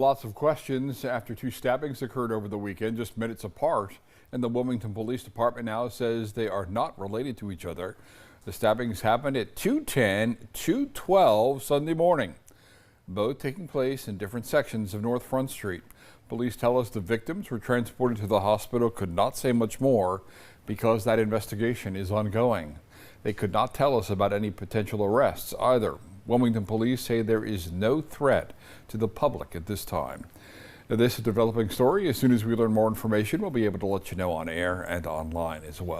Lots of questions after two stabbings occurred over the weekend, just minutes apart. And the Wilmington Police Department now says they are not related to each other. The stabbings happened at 2:10, 2:12 Sunday morning, both taking place in different sections of North Front Street. Police tell us the victims were transported to the hospital, could not say much more because that investigation is ongoing. They could not tell us about any potential arrests either. Wilmington police say there is no threat to the public at this time. Now, this is a developing story. As soon as we learn more information, we'll be able to let you know on air and online as well.